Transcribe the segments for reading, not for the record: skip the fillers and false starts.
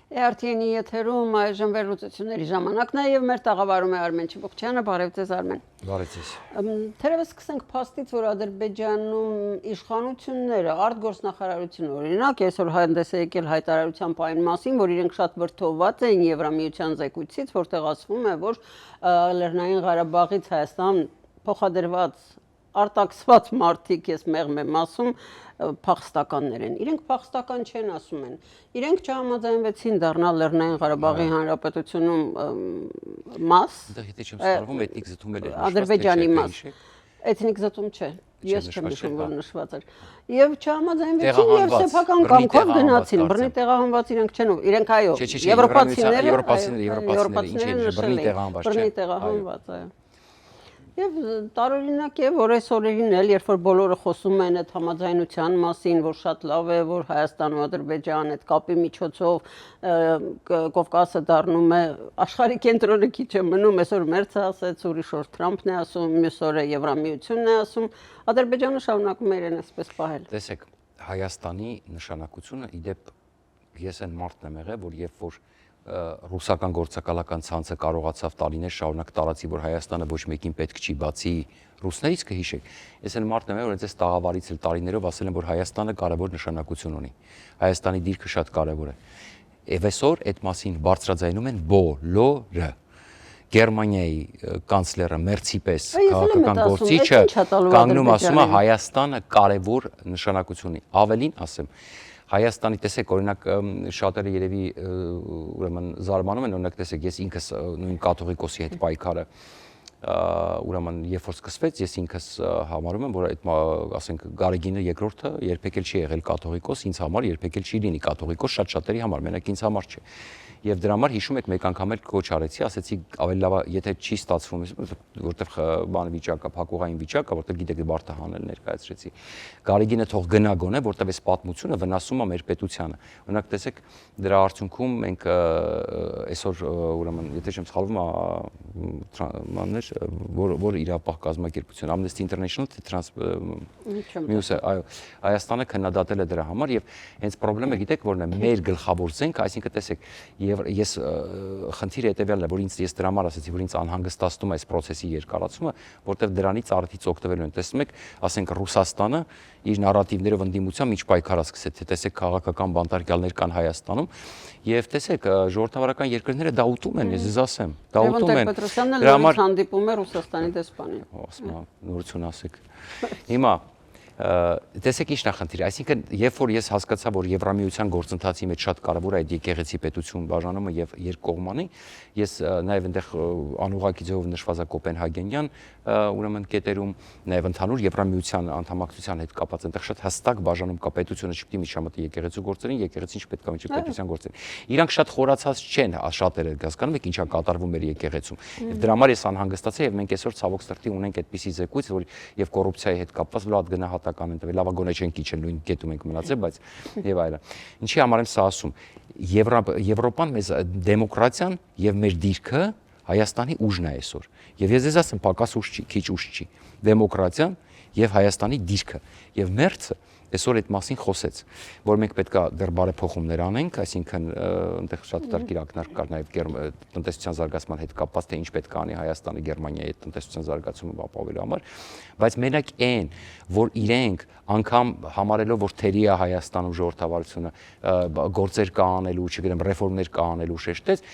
Արդյունի եթերում այժմ վերլուծությունների ժամանակն է եւ մեր տաղավարում է Արմեն Չիբուխչյանը, բարև ձեզ Արմեն։ Բարև ձեզ։ Թերևս սկսենք փաստից, որ Ադրբեջանում իշխանությունները արտգործնախարարությունը օրինակ այսօր հանդես է եկել հայտարարությամբ այն մասին, որ իրենք շատ վրդովված էին Եվրամիության զեկույցից, որտեղ ասվում է, որ Լեռնային Ղարաբաղից Հայաստան փոխադրված արտաքսված մարդիկ, ես մեղմ եմ ասում, փախստականներ են։ Իրենք փախստական չեն ասում են։ Իրենք չհամաձայնվեցին դառնալ Լեռնային Ղարաբաղի Հանրապետությունում մաս։ Այնտեղ եթե չեմ սխալվում, էթնիկ զտում էր Ադրբեջանի մաս։ Էթնիկ զտում չէ։ Ես չեմ նշում, որ նշված էր։ Եվ չհամաձայնվեցին եւ սեփական կամքով գնացին։ Բռնի տեղահանված իրենք չեն, իրենք այո, եվրոպացիները բռնի տեղահանված, այո։ Եվ տարօրինակ է, որ այս օրերին էլ, երբ որ բոլորը խոսում են այդ համաձայնության մասին, որ շատ լավ է, որ Հայաստան ու Ադրբեջան այդ կապի միջոցով Կովկասը դառնում է աշխարհի կենտրոնը քիչ է մնում, այսօր Մերցը ասեց, ուրիշ օր Թրամփն է ասում, մյուս օրը Եվրամիությունն է ասում, Ադրբեջանը շարունակում է իրեն այսպես պահել։ Տեսեք, Հայաստանի նշանակությունը իդեպ ես այն մարդն եմ եղել, որ երբ որ ռուսական գործակալական ցանցը կարողացավ տարիներ շարունակ տարածի, որ Հայաստանը ոչ մեկին պետք չի բացի ռուսներից կհիշեք։ Ես այն մարդն եմ, որ այնպես տաղավարից էլ տարիներով ասել եմ, որ Հայաստանը կարևոր նշանակություն ունի։ Հայաստանի դիրքը շատ կարևոր է։ Եվ այսօր այդ մասին բարձրաձայնում են բոլորը։ Գերմանիայի կանցլերը Մերցի պես քաղաքական գործիչը կանգնում ասում է Հայաստանը կարևոր նշանակություն ունի։ Ավելին ասեմ, Հայաստանի տեսեք օրինակ շատերը երևի ուրեմն զարմանում են օրինակ տեսեք ես ինքս նույն կաթողիկոսի հետ պայքարը ուրեմն երբ որ սկսվեց ես ինքս համարում եմ որ այդ ասենք Գարեգինը երկրորդը երբեք էլ չի եղել կաթողիկոս ինձ համար երբեք էլ չի լինի կաթողիկոս շատ-շատերի համար մենակ ինձ համար չէ եւ դրա համար հիշում եք մեկ անգամ էլ կոչ արեցի ասեցի ավելի լավ եթե չի ստացվում որտեղ բան վիճակա փակուղային վիճակա որտեղ գիտեք բարդ է հանել ներկայացրեցի Գարեգինը թող գնա գոնե որտեղ այս պատմությունը վնասում է մեր պետությանը օրինակ տեսեք դրա արդյունքում մենք այսօր ուրեմն եթե չեմ սխալվում մաններ որ իրապահ կազմակերպություն Amnesty International մյուսը այո Հայաստանը քննադատել է դրա համար եւ հենց խնդրեմը գիտեք որն է մեր գլխավոր զենք այսինքն տեսեք եւ ես խնդիրը հետեւյալն է որ ինձ ես դրա համար ասացի որ ինձ անհանգստացնում է այս process-ի երկարացումը որտեղ դրանից արդից օգտվելու են տեսնում եք ասենք Ռուսաստանը իր նարատիվներով ընդդիմության միջ պայքար սկսեց թե տեսեք քաղաքական բանտարկյալներ կան Հայաստանում եւ տեսեք ժողովրդավարական երկրները դա ուտում են ես ասեմ դա ուտում են դրա համար հանդիպում է Ռուսաստանի դեսպանին ասում նորություն ասեք հիմա տեսեք ինչ նախնդիր այսինքն երբ որ ես հասկացա որ Եվրամիության գործընթացի մեջ շատ կարևոր է այդ եկեղեցի պետություն բաժանումը եւ երկկողմանի ես նաեւ այնտեղ անուղղակի ձևով նշված է Կոպենհագենյան ուրեմն կետերում նաեւ ընդհանուր Եվրամիության անդամակցության հետ կապված այնտեղ շատ հստակ բաժանում կա պետությունը չպետք է միջամտի եկեղեցու գործերին եկեղեցին չպետք է միջի պետության գործերին իրանք շատ խորացած չեն շատերը հասկանում եք ինչա կատարվում մեր եկեղեցում եւ դրա համար ես անհանգստացա եւ մենք այսօր ցավոք սրտի ունենք այդպիսի զեկույց որ եւ կոռուպցիայի հետ կապված լավ գնահատական են տվել լավագույնը չեն քիչել նույն կետում ենք մնացել բայց եւ այլն ինչի համար եմ սա ասում Եվրոպան մեզ դեմոկրատիան եւ մեր դիրքը Հայաստանի ուժն է այսօր եւ ես ձեզ ասեմ պակաս ուժ չի քիչ ուժ չի դեմոկրատիան եւ Հայաստանի դիրքը եւ մերձը այսօր այդ մասին խոսեց որ մենք պետքա դեռ բարեփոխումներ անենք այսինքն այնտեղ շատ դարքի ակնարկ կար նաեւ տնտեսության զարգացման հետ կապված թե ինչ պետք է անի Հայաստանը Գերմանիայի հետ տնտեսության զարգացումը ապավելու համար բայց մենակ այն որ իրենք անգամ համարելով որ թերի է Հայաստանում ժողովրդավարությունը գործեր կա անելու չգիտեմ ռեֆորմներ կա անելու շեշտեց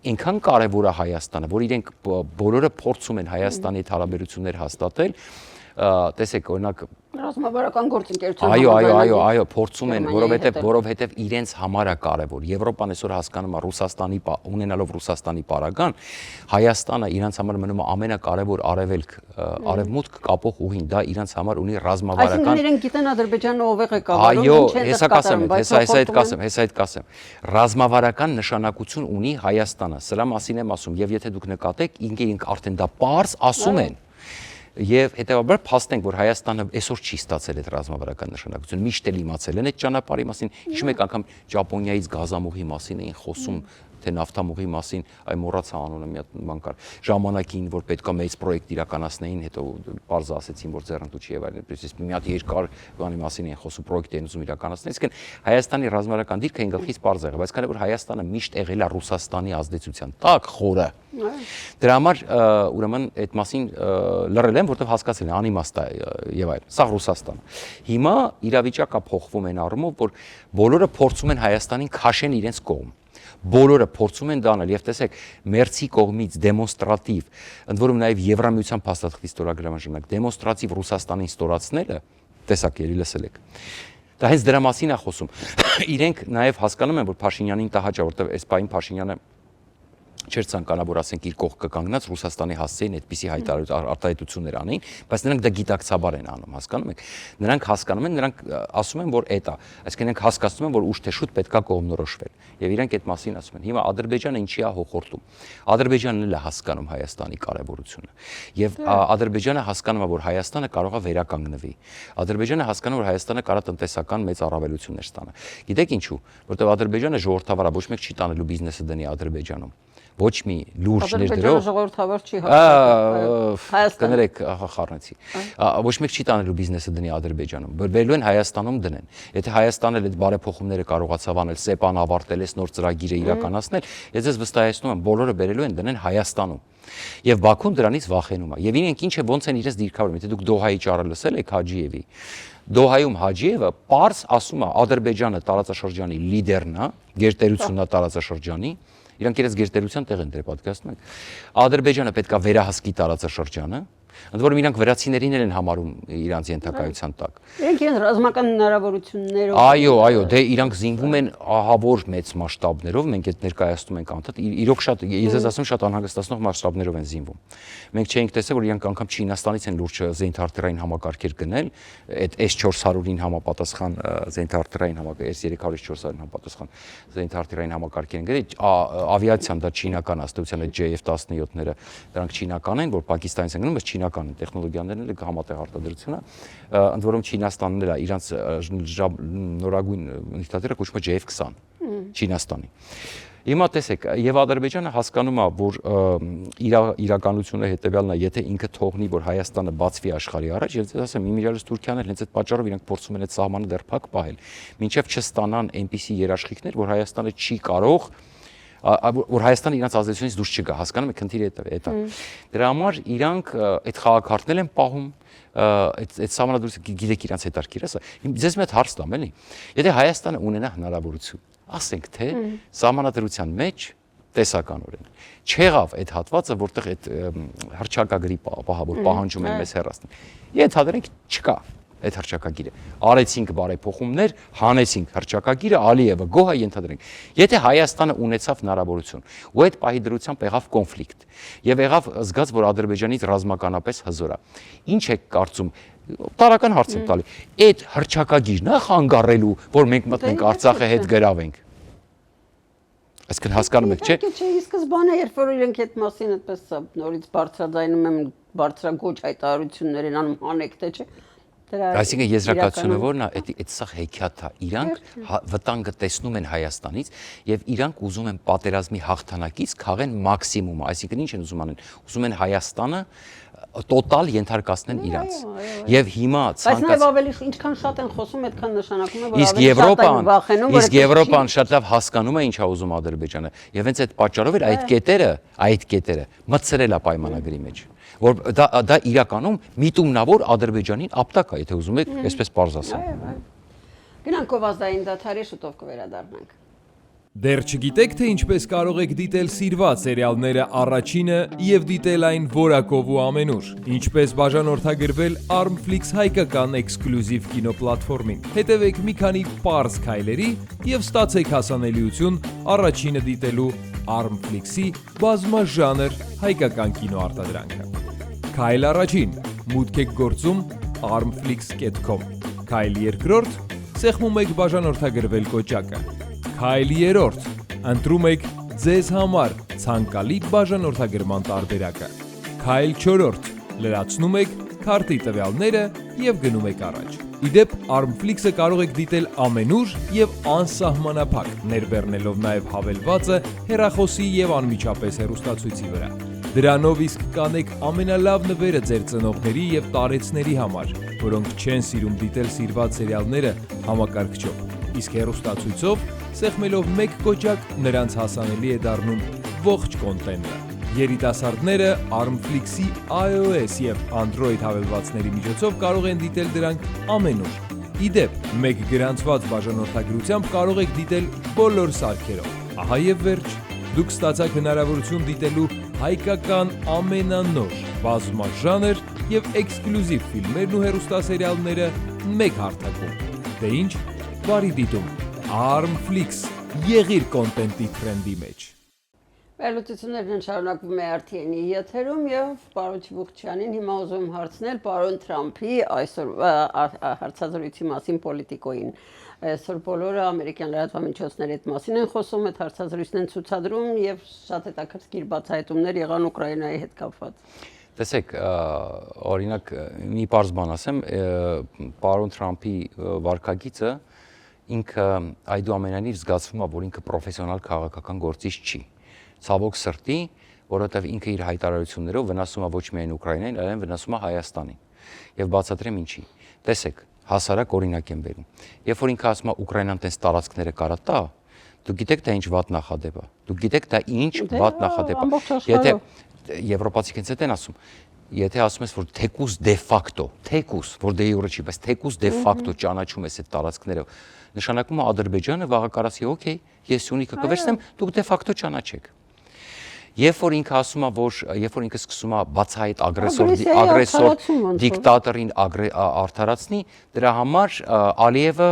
այնքան կարևոր է Հայաստանը որ իրենք բոլորը փորձում են Հայաստանի հետ հարաբերություններ հաստատել տեսեք օրինակ ռազմավարական գործընկերություն այո փորձում են որովհետև իրենց համար է կարևոր Եվրոպան այսօր հասկանում է Ռուսաստանի ունենալով Ռուսաստանի պարագան Հայաստանը իրենց համար մնում է ամենակարևոր արևմուտք կապող ուղին դա իրենց համար ունի ռազմավարական այսինքն իրենք գիտեն Ադրբեջանը ով է կավարում այո հեսա այդ կասեմ ռազմավարական նշանակություն ունի Հայաստանը սրա մասին եմ ասում եւ եթե դուք նկատեք ինք արդեն դա պարզ ասում են Եվ հետեւաբար փաստենք, որ Հայաստանը այսօր չի ստացել այդ ռազմավարական նշանակությունը, միշտ էլ իմացել են այդ ճանապարհի մասին, հիշում եք անգամ Ճապոնիայից գազամուղի մասին էին խոսում, թե նավթամուղի մասին, այ մոռացա անունը մի հատ բան կար, ժամանակին, որ պետքա մեծ պրոյեկտ իրականացնեին, հետո բարձ ասեցին, որ ձեռնտու չի եւ այլն, այսպես մի հատ երկար բանի մասին էին խոսում, պրոյեկտ էին ուզում իրականացնել, այսինքն Հայաստանի ռազմավարական դիրքը այն գլխից բարձ եղավ, բայց քանի որ Հայաստանը միշտ եղել է Ռուսաստանի ազդեցության տակ, խորը։ Դրա համար ուրեմն այդ մասին լռել են, որովհետև հասկացել են անիմաստ է եւ այլն։ Սա Ռուսաստանը։ Հիմա իրավիճակը փոխվում են առումով, որ բոլորը փորձում են Հայաստանին քաշեն իրենց կողմ։ Բոլորը փորձում են դա անել եւ տեսեք մերձի կողմից դեմոնստրատիվ, ընդ որում նաեւ Եվրամիության փաստաթղթի ստորագրման ժամանակ դեմոնստրատիվ Ռուսաստանին ստորացնելը, տեսակ ելի լսել եք։ Դա հենց դրա մասին է խոսում։ Իրենք նաեւ հասկանում են, որ Փաշինյանին տհաճ է, որովհետեւ այս պահին Փաշինյանը չէր ցանկանա, որ ասենք իր կողքը կանգնած Ռուսաստանի հասցեին այդպիսի արտահայտություններ անեին, բայց նրանք դա գիտակցաբար են անում, հասկանում եք։ Նրանք հասկանում են, նրանք ասում են, որ էդ է, այսինքն նրանք հասկացնում են, որ ուշ թե շուտ պետքա կողմնորոշվել։ Եվ իրենք այդ մասին ասում են։ Հիմա Ադրբեջանը ինչի է հոխորտում։ Ադրբեջանն էլ է հասկանում Հայաստանի կարևորությունը։ Եվ Ադրբեջանը հասկանում է, որ Հայաստանը կարող է վերականգնվի։ Ադրբեջանը հասկանում է, որ Հայաստանը կարող է տնտեսական մեծ առավելություններ ստանա։ Գիտեք ինչու, որովհետև Ադրբեջանը ժողովրդավար է, ոչ մեկ չի տանելու բիզնեսը դնի Ադրբեջանում։ Ոչ մի լուրջ ներդրող ժողովրդավար չի հաստատում։ Կներեք, խառնեցի։ Ոչ մեկ չի տանելու բիզնեսը դնի Ադրբեջանում։ Բերելու են Հայաստանում դնեն։ Եթե Հայաստանը այդ բարեփոխումները կարողացավ անել, ՍԵՊԱ-ն ավարտել, այս նոր ծրագիրը իրականացնել, ես ձեզ վստահեցնում եմ, բոլորը բերելու են դնեն Հայաստանում։ Եվ Բաքուն դրանից վախենում է։ Եվ իրենք ինչ է ոնց են իրենց դիրքավորում։ Եթե դուք Դոհայի ճառը լսել եք Հաջիևի, Դոհայում Հաջիևը պարզ ասում է Ադրբեջանը տարածաշրջանի լիդերն է, գերտերությունն է տարածաշրջանի, իրանք իրենց գերտերության տեղ են դրել, պատկերացնում եք։ Ադրբեջանը պետքա վերահսկի տարածաշրջանը, ընդ որում իրանք վրացիներին են համարում իրանց ենթակայության տակ։ Իրենք իրենց ռազմական հնարավորություններով։ Այո, դե իրանք զինվում են ահավոր մեծ մասշտաբներով, մենք այդ ներկայացնում ենք անդադ, իրոք շատ, ես ես ասում շատ անհանգստացնող մասշտաբներով են զինվում։ Մենք չէինք տեսել, որ իրանք անգամ Չինաստանից են լուրջ զենթարտերային համակարգեր գնել, այդ S400-ին համապատասխան զենթարտերային համակարգ, S300-400-ին համապատասխան զենթարտերային համակարգեր են գնել, ավիացիան դա չինական աստիճան է JF-17-ները, դրանք չինական են, որ Պակիստանից են գնում, բայց չինական են, տեխնոլոգիաներն էլ համատեղ արտադրությունը, ընդ որում Չինաստանն էլ է իրանց նորագույն նյութատերը կոչվում է JF-20 Չինաստանի։ Հիմա տեսեք, եւ Ադրբեջանը հասկանում է, որ իրականությունը հետեւյալն է, եթե ինքը թողնի, որ Հայաստանը բացվի աշխարհի առաջ, ես ասեմ, իմիջիայլոց Թուրքիան էլ հենց այդ պատճառով իրենք փորձում են այդ սահմանը դեռ փակ պահել, մինչեւ չստանան այնպիսի երաշխիքներ, որ Հայաստանը չի կարող որ Հայաստանը իրենց ազդեցությունից դուրս չգա, հասկանում եք, խնդիրը այդ է։ Դրա համար իրանք այդ խաղակարգն են պահում, այդ սահմանադրությունը գիտեք իրանց հետարքիր է, ձեզ մի հատ հարց տամ, էլի։ Եթե Հայաստանը ունենա հնարավորություն, ասենք թե սահմանադրության մեջ տեսականորեն չեղավ այդ հատվածը, որտեղ այդ հռչակագրի պահավոր պահանջում են մեզ հեռացնել։ Ենթադրենք չկա այդ հռչակագիրը։ Արեցինք բարեփոխումներ, հանեցինք հռչակագիրը, Ալիևը գոհ է ենթադրենք։ Եթե Հայաստանը ունեցավ հնարավորություն, ու այդ պահի դրությամբ եղավ կոնֆլիկտ, եւ եղավ զգաց, որ Ադրբեջանից ռազմականապես հզոր է։ Ինչ եք կարծում, տարական հարց եմ տալի, այդ հռչակագիրն է խանգարելու, որ մենք մտնենք Արցախը հետ գրավենք։ Այսինքն հասկանում եք, չէ՞։ Չէ, սկզբանե երբ որ իրենք այդ մասին այդպես նորից բարձրաձայնում են, բարձրագոչ հայտարարություններ են անում, անեք թե չէ։ Այսինքն եզրակացությունը որն է, այդ սա հեքիաթ է։ Իրանք վտանգը տեսնում են Հայաստանից եւ իրանք ուզում են պատերազմի հաղթանակից քաղեն մաքսիմումը, այսինքն ինչ են ուզում անել։ Ուզում են Հայաստանը տոտալ ենթարկացնեն իրանց։ Եվ հիմա ցանկացած Բայց նաեւ ավելի ինչքան շատ են խոսում, այդքան նշանակում է, որ ավելի շատ են վախենում, որ իսկ Եվրոպան շատ լավ հասկանում է ինչ է ուզում Ադրբեջանը։ Եվ հենց այդ պատճառով էլ այդ կետերը մտցրել է պայմանագրի մեջ։ Որ դա իրականում միտումնավոր Ադրբեջանին ապտակ է, եթե ուզում եք, այսպես պարզ ասեմ։ Գնանք գովազդային դադարի, շուտով կվերադառնանք։ Դեռ չգիտեք, թե ինչպես կարող եք դիտել սիրված սերիալները առաջինը եւ դիտել այն որակով ու ամենուր։ Ինչպես բաժանորդագրվել Armflix հայկական էքսկլյուզիվ կինոպլատֆորմին։ Հետևեք մի քանի պարզ քայլերի եւ ստացեք հասանելիություն առաջինը դիտելու Armflix-ի բազմաժանր հայկական կինոարտադրանքը։ Քայլ առաջին՝ մուտք եք գործում armflix.com։ Քայլ երկրորդ՝ սեղմում եք բաժանորդագրվել կոճակը։ Քայլ երրորդ՝ ընտրում եք ձեզ համար ցանկալի բաժանորդագրման տարբերակը։ Քայլ չորրորդ՝ լրացնում եք քարտի տվյալները եւ գնում եք առաջ։ Իդեպ Armflix-ը կարող եք դիտել ամենուր եւ անսահմանափակ, ներբեռնելով նաեւ հավելվածը հեռախոսի եւ անմիջապես հեռուստացույցի վրա։ Դրանով իսկ կանեք ամենալավ նվերը ձեր ծնողների եւ տարեցների համար, որոնք չեն սիրում դիտել սիրված սերիալները համակարգչով։ Իսկ հեռուստացույցով սեղմելով մեկ կոճակ նրանց հասանելի է դառնում ողջ կոնտենտը։ Երիտասարդները Armflix-ի iOS եւ Android հավելվածների միջոցով կարող են դիտել դրանք ամենուր։ Իդեպ, մեկ գրանցված բաժանորդագրությամբ կարող եք դիտել բոլոր սարքերով։ Ահա եւ վերջ, դուք ստացաք հնարավորություն դիտելու հայկական ամենանոր բազմաժանր եւ էքսկլյուզիվ ֆիլմերն ու հեռուստասերիալները մեկ հարթակում։ Դե ինչ, բարի դիտում։ Armflix, եղիր կոնտենտի տրենդի մեջ։ Վերլուծություններն շարունակվում է RTN-ի եթերում եւ պարոն Չիբուխչյանին հիմա ուզում հարցնել պարոն Թրամփի այսօր հարցազրույցի մասին պոլիտիկոին։ Այսօր բոլորը ամերիկյան լրատվամիջոցների հետ մասին են խոսում, այդ հարցազրույցն են ցուցադրում եւ շատ հետաքրքիր բացահայտումներ եղան Ուկրաինայի հետ կապված։ Տեսեք, օրինակ մի պարզ բան ասեմ, պարոն Թրամփի վարքագիծը ինքը այդուամենայնիվ զգացվում է, որ ինքը պրոֆեսիոնալ քաղաքական գործիչ չի։ Ցավոք սրտի, որովհետև ինքը իր հայտարարություններով վնասում է ոչ միայն Ուկրաինային, այլև վնասում է Հայաստանին։ Եվ բացատրեմ ինչի։ Տեսեք, հասարակ օրինակ եմ բերում։ Երբ որ ինքը ասում է Ուկրաինան տես տարածքները կարա տա, դուք գիտեք դա ինչ վատ նախադեպ է։ Դուք գիտեք դա ինչ վատ նախադեպ է։ Եթե եվրոպացիք հենց այդ են ասում, եթե ասում ես, որ թեկուս դե ֆակտո, թեկուս, որ դե յուրը չի, բայց թեկուս դե ֆակտո ճանաչում ես այդ տարածքներով, նշանակում է Ադրբեջանը վաղը կարասի, օքեյ, ես Սյունիքը կվերցնեմ, դուք դե ֆակտո ճանաչեք։ Երբ որ ինքը ասում է, որ երբ որ ինքը սկսում է բացահայտ ագրեսոր դիկտատորին արդարացնի, դրա համար Ալիևը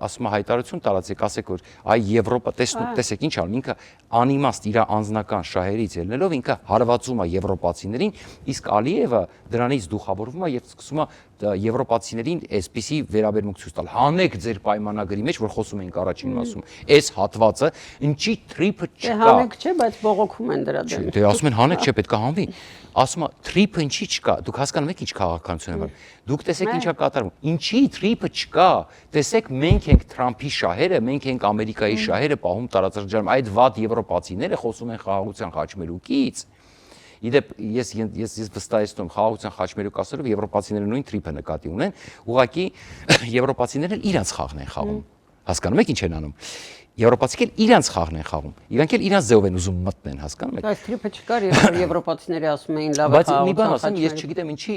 ասում է հայտարարություն տարածեք, ասեք որ այ Եվրոպա տեսեք ինչ անում, ինքը անիմաստ իր անձնական շահերից ելնելով ինքը հարվածում է եվրոպացիներին, իսկ Ալիևը դրանից դուխավորվում է եւ սկսում է եվրոպացիներին այսպիսի վերաբերմունք ցույց տալ։ Հանեք ձեր պայմանագրի մեջ, որ խոսում ենք առաջին մասում, այս հատվածը ինչի թրիփը չկա։ Հանեք չէ, բայց բողոքում են դրա դեմ։ Դե ասում են հանեք չէ, պետք է հանվի։ Ասում է թրիփը ինչի չկա։ Դուք հասկանում եք ինչ քաղաքականություն է։ Դուք տեսեք ինչա կատարվում։ Ինչի թրիփը չկա։ Տեսեք մենք ենք Թրամփի շահերը, մենք ենք Ամերիկայի շահերը պահում տարածաշրջանում։ Այդ վատ եվրոպացիները խոսում են խաղաղության խաչմերուկից։ Իդեպ ես վստահեցնում խաղաղության խաչմերուկ ասելով եվրոպացիները նույն թրիփը նկատի ունեն, ուղղակի եվրոպացիները իրանց խաղն են խաղում։ Հասկանում եք ինչ են անում։ Եվրոպացիները իրանց խաղն են խաղում։ Իրանք էլ իրանց ձևով են ուզում մտնեն, հասկանում եք։ Այս թրիփը չկար, եվրոպացիները ասում էին լավ է բայց մի բան ասեմ, ես չգիտեմ ինչի,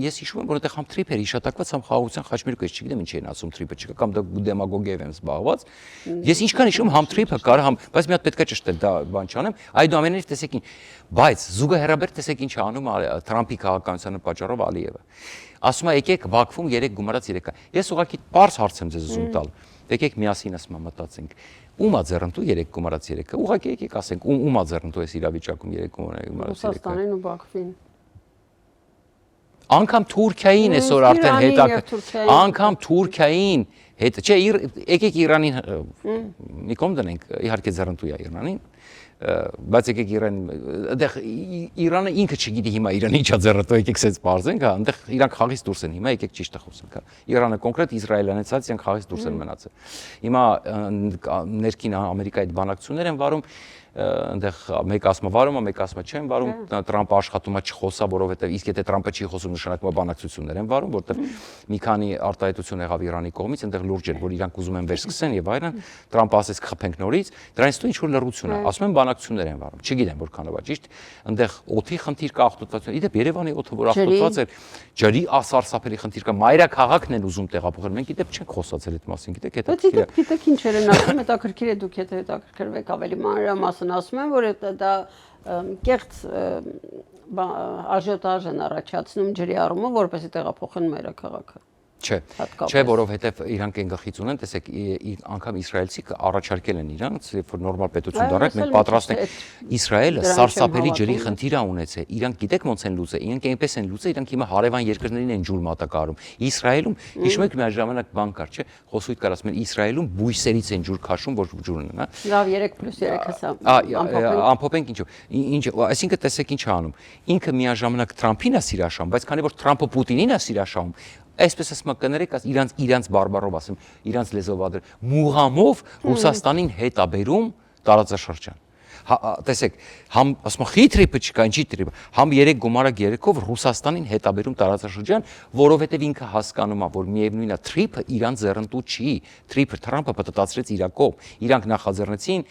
ես հիշում եմ, որ այդտեղ համ թրիփ էր հիշատակված, համ խաղաղության խաչմերուկ, ես չգիտեմ ինչի են ասում թրիփը չկա, կամ դա դեմագոգիայով եմ զբաղված։ Ես ինչքան հիշում համ թրիփը կար, համ, բայց մի հատ պետք է ճշտել, դա բան չանեմ, այդուամենայնիվ տեսեք ինչ, բայց զուգահեռաբար տեսեք ինչ անում Թրամփի քաղաքականությանը պատճառով Ալիևը։ Ասում է եկեք Բաքվում 3 գումարած 3 կա։ Ես ուղղակի պարզ հարց եմ ձեզ ուզում տալ։ Եկեք միասին ասում մտածենք։ Ումա ձեռնտու 3 գումարած 3-ը։ Ուղղակի եկեք ասենք ումա ձեռնտու էս իրավիճակում 3 գումարած 3-ը։ Ռուսաստանին ու Բաքվին։ Անգամ Թուրքիային այսօր արդեն հետաքրքիր, անգամ Թուրքիային հետ, չէ, եկեք Իրանին մի կողմ դնենք, իհարկե ձեռնտու է Իրանին, բայց եկեք այդտեղ Իրանը ինքը չգիտի հիմա Իրանը ինչա ձեռնտու, եկեք սենց բարձենք, հա, այնտեղ իրանք խաղից դուրս են հիմա, եկեք ճիշտը խոսենք, հա։ Իրանը կոնկրետ իսրայելյանացած իրանք խաղից դուրս են մնացել։ Հիմա ներքին Ամերիկայի հետ բանակցություններ են վարում, այնտեղ մեկ ասում է վարում, մեկ ասում է չեն վարում, Տրամպը աշխատում է չխոսա, որովհետև իսկ եթե Տրամպը չի խոսում, նշանակում է բանակցություններ են վարում, որովհետև մի քանի արտահայտություն եղավ Իրանի կողմից, այնտեղ լուրջ էր, որ իրանք ուզում են վերսկսեն եւ այլն, Տրամպը ասեց կխփենք նորից, դրանից հետո ինչ որ լռություն է, ասում են բանակցություններ են վարում, չգիտեմ որքանով է ճիշտ, այնտեղ օդի խնդիր կա, աղտոտվածություն, իդեպ Երևանի օդը որ աղտոտված էր, ջրի ասարսափելի խնդիր կա, մայրաքաղաքն են ուզում տեղափոխել, մենք իդեպ չենք խոսացել այդ մասին, գիտեք, հետաքրքիր է։ Գիտեք ինչեր են ասում, հետաքրքիր է դուք եթե հետաքրքրվեք ավելի մանրամասն ասում են, որ դա կեղծ աժիոտաժ են առաջացնում ջրի առումով, որպեսզի տեղափոխեն մայրաքաղաքը։ Չէ, որովհետև իրանք են գլխից ունեն, տեսեք, անգամ իսրայելցի առաջարկել են իրանց, երբ որ նորմալ պետություն դարեք, մենք պատրաստ ենք Իսրայելը սարսափելի ջրի խնդիր ա ունեցել։ Իրանք գիտեք ոնց են լուծել, իրանք այնպես են լուծել, իրանք հիմա հարևան երկրներին են ջուր մատակարարում։ Իսրայելում, հիշում եք միաժամանակ բան կար, չէ՞, խոսույթ կար, ասում են Իսրայելում բույսերից են ջուր քաշում, որ ջուր ունեն, հա։ Լավ 3+3 հսա։ Ամփոփենք ինչ, այսինքն տեսեք ինչ է անում։ Ինքը միաժամանակ Թրամփին է սիրաշահում, բայց քանի որ Թրամփը Պուտինին է սիրաշահում, այսպես ասում կներեք, իրանց բարբարով ասեմ, իրանց լեզվով ադր, մուղամով Ռուսաստանին հետ է բերում տարածաշրջան։ Տեսեք, համ ասում եմ խիտրիպը չկա, ինչի տրիպը, համ 3 գումարակ 3-ով Ռուսաստանին հետ է բերում տարածաշրջան, որովհետև ինքը հասկանում է, որ միևնույն է թրիպը իրան ձեռնտու չի, թրիպը Թրամփը պատտացրեց իր կողմ, իրանք նախաձեռնեցին,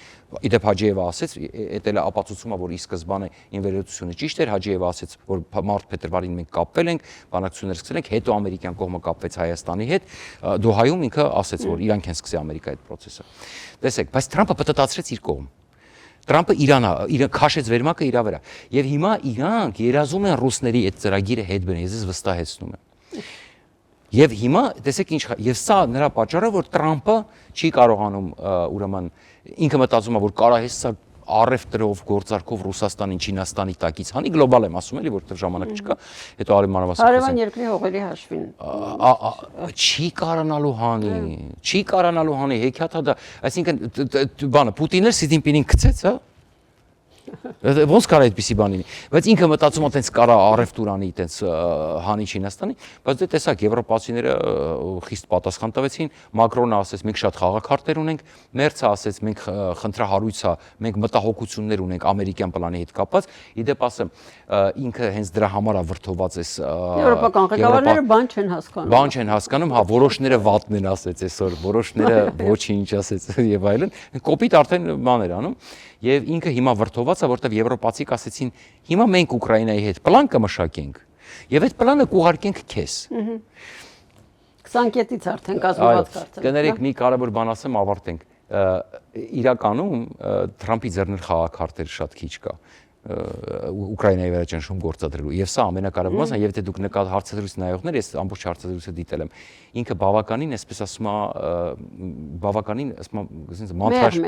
իդեպ Հաջիևը ասեց, էդ էլ ապացուցում է, որ ի սկզբանե ինվերենտությունը ճիշտ էր, Հաջիևը ասեց, որ մարտ-փետրվարին մենք կապվել ենք, բանակցություններ սկսել ենք, հետո ամերիկյան կողմը կապվեց Հայաստանի հետ, Դոհայում ինքը ասեց, որ իրանք են սկսի Ամերիկայի այդ process-ը։ Տեսեք, բայց Թրամփը պատտացրեց իր կողմ։ Թրամփը իրան քաշեց վերմակը իր վրա։ Եվ հիմա իրանք երազում են ռուսների այդ ծրագիրը հետ բերեն, ես վստահեցնում եմ։ Եվ հիմա տեսեք ինչ, եւ սա նրա պատճառը, որ Թրամփը չի կարողանում ուրեմն ինքը մտածում է, որ կարա հեսա առևտրով, գործարքով Ռուսաստանին, Չինաստանի տակից հանի, գլոբալ եմ ասում էլի, որտեղ ժամանակ չկա, հետո արի մանրամասն Հարևան երկրի հողերի հաշվին։ Չի կարանալու հանի, հեքիաթա դա, այսինքն բանը Պուտինը Սի Ցզինպինին գցեց, հա։ Ոնց կարա այդպիսի բան լինի, բայց ինքը մտածում է տենց կարա առևտուր անի, տենց հանի Չինաստանի, բայց դե տեսակ եվրոպացիները խիստ պատասխան տվեցին, Մակրոնը ասեց մենք շատ խաղաքարտեր ունենք, Մերցը ասեց մենք խնդրահարույց է, մենք մտահոգություններ ունենք ամերիկյան պլանի հետ կապված, իդեպ ասեմ ինքը հենց դրա համար է վրդոված էս Եվրոպական ղեկավարները բան չեն հասկանում։ Բան չեն հասկանում, հա, որոշները վատն են ասեց այսօր, որոշները ոչինչ ասեց եւ այլն, կոպիտ արդեն բաներ անում եւ ինքը հիմա վրդոված է, որտեվ եվրոպացիք ասեցին հիմա մենք Ուկրաինայի հետ պլան կմշակենք եւ այդ պլանը կուղարկենք քեզ։ 20 կետից արդեն կազմված կարծեմ։ Կներեք մի կարևոր բան ասեմ, ավարտենք։ Իրականում Թրամփի ձեռներ խաղաքարտեր շատ քիչ կա Ուկրաինայի վերաճնշում գործադրելու եւ սա ամենակարևոր մասն է եւ եթե դուք հարցադրույց նայողներ ես ամբողջ հարցադրույցը դիտել եմ ինքը բավականին այսպես ասում բավականին ասում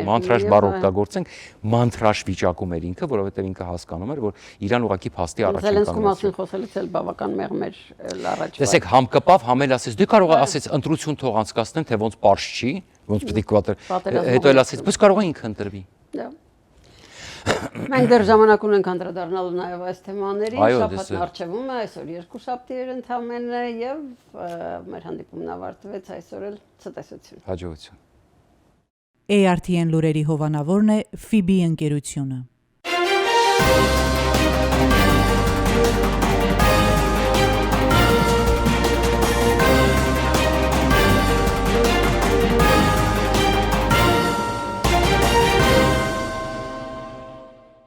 մանտրաժ բառ օգտագործենք մանտրաժ վիճակում էր ինքը որովհետեւ ինքը հասկանում էր որ իրան ուղակի փաստի առաջ են կանում Զելենսկու մասին խոսելուց էլ բավական մեղմ էր առաջ տեսեք համ կպավ համ էլ ասեց դու կարող ասեց ընտրություն թող անցկացնեն թե ոնց པարզ չի ոնց պետք է պատեր հետո էլ ասեց բայց կարող է ինքը ընտրվի Մենք դեռ ժամանակ ունենք անդրադառնալու նաև այս թեմաներին, շաբաթն առջևում է, այսօր 2 շաբթի էր ընդամենը եւ մեր հանդիպումն ավարտվեց այսօր էլ ցտեսություն։ Հաջողություն։ ARTN լուրերի հովանավորն է FIBI ընկերությունը։